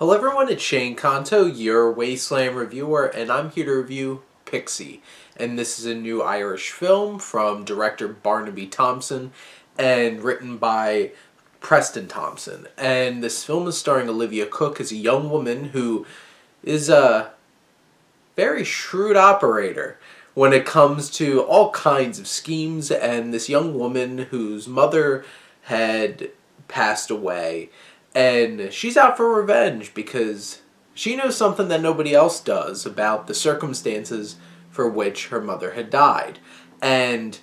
Hello everyone, it's Shane Kanto, your Wasteland reviewer, and I'm here to review Pixie. And this is a new Irish film from director Barnarby Thompson and written by Preston Thompson. And this film is starring Olivia Cooke as a young woman who is a very shrewd operator when it comes to all kinds of schemes, and this young woman whose mother had passed away, and she's out for revenge because she knows something that nobody else does about the circumstances for which her mother had died. And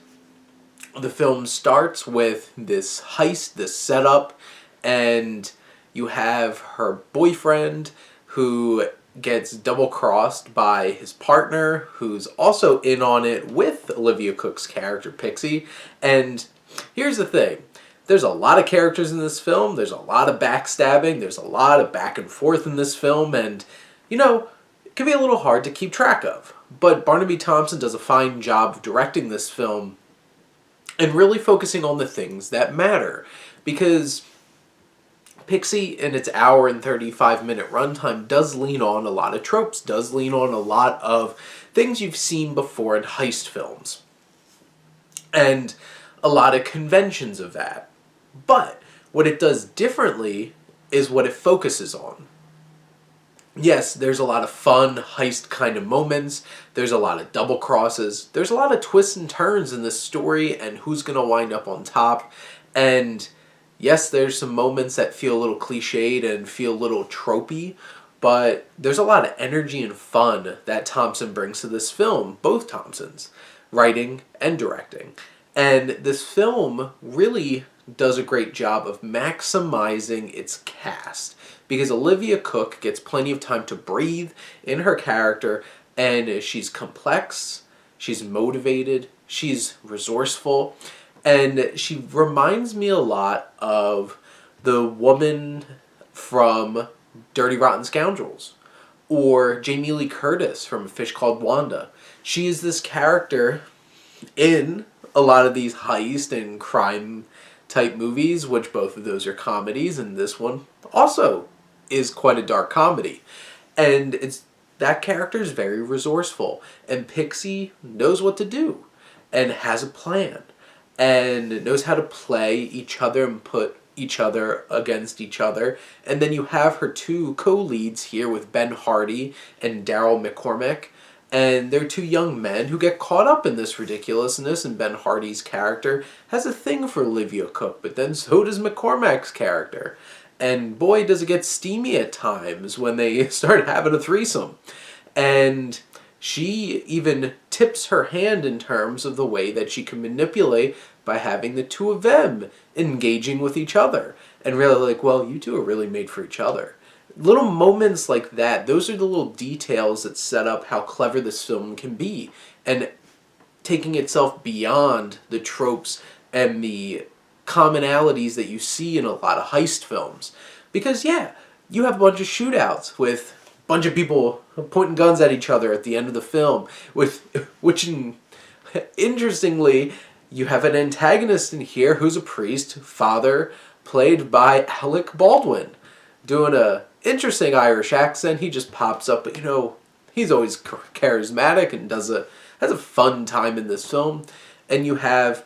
the film starts with this heist, this setup, and you have her boyfriend who gets double-crossed by his partner, who's also in on it with Olivia Cooke's character, Pixie. And here's the thing. There's a lot of characters in this film, there's a lot of backstabbing, there's a lot of back and forth in this film, and, it can be a little hard to keep track of. But Barnarby Thompson does a fine job of directing this film and really focusing on the things that matter. Because Pixie, in its hour and 35-minute runtime, does lean on a lot of tropes, does lean on a lot of things you've seen before in heist films. And a lot of conventions of that. But what it does differently is what it focuses on. Yes, there's a lot of fun heist kind of moments, there's a lot of double crosses, there's a lot of twists and turns in this story and who's going to wind up on top, and yes, there's some moments that feel a little cliched and feel a little tropey, but there's a lot of energy and fun that Thompson brings to this film, both Thompsons, writing and directing. And this film really does a great job of maximizing its cast, because Olivia Cooke gets plenty of time to breathe in her character, and she's complex, she's motivated, she's resourceful, and she reminds me a lot of the woman from Dirty Rotten Scoundrels, or Jamie Lee Curtis from A Fish Called Wanda. She is this character in a lot of these heist and crime type movies, which both of those are comedies, and this one also is quite a dark comedy. And that character is very resourceful, and Pixie knows what to do and has a plan and knows how to play each other and put each other against each other. And then you have her two co-leads here with Ben Hardy and Daryl McCormack. And they're two young men who get caught up in this ridiculousness, and Ben Hardy's character has a thing for Olivia Cooke, but then so does McCormack's character. And boy, does it get steamy at times when they start having a threesome. And she even tips her hand in terms of the way that she can manipulate by having the two of them engaging with each other. And really well, you two are really made for each other. Little moments like that, those are the little details that set up how clever this film can be, and taking itself beyond the tropes and the commonalities that you see in a lot of heist films. Because yeah, you have a bunch of shootouts with a bunch of people pointing guns at each other at the end of the film, which interestingly, you have an antagonist in here who's a priest, father, played by Alec Baldwin, doing a interesting Irish accent. He just pops up, but he's always charismatic and has a fun time in this film. And you have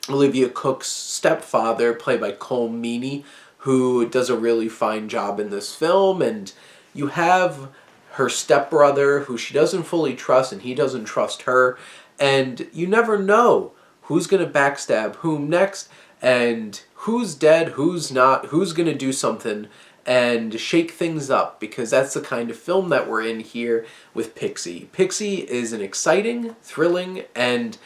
Olivia Cooke's stepfather, played by Cole Meany, who does a really fine job in this film. And you have her stepbrother, who she doesn't fully trust, and he doesn't trust her. And you never know who's going to backstab whom next, and who's dead, who's not, who's going to do something and shake things up, because that's the kind of film that we're in here with Pixie. Pixie is an exciting, thrilling, and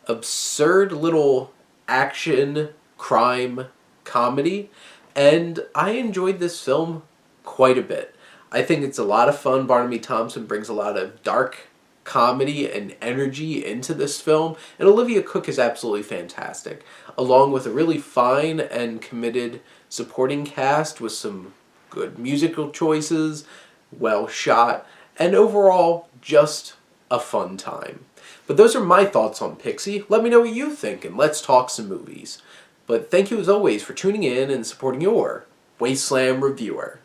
absurd little action crime comedy, and I enjoyed this film quite a bit. I think it's a lot of fun. Barnarby Thompson brings a lot of dark comedy and energy into this film, and Olivia Cooke is absolutely fantastic, along with a really fine and committed supporting cast with some good musical choices, well shot, and overall just a fun time. But those are my thoughts on Pixie. Let me know what you think, and let's talk some movies. But thank you as always for tuning in and supporting your Wasteland reviewer.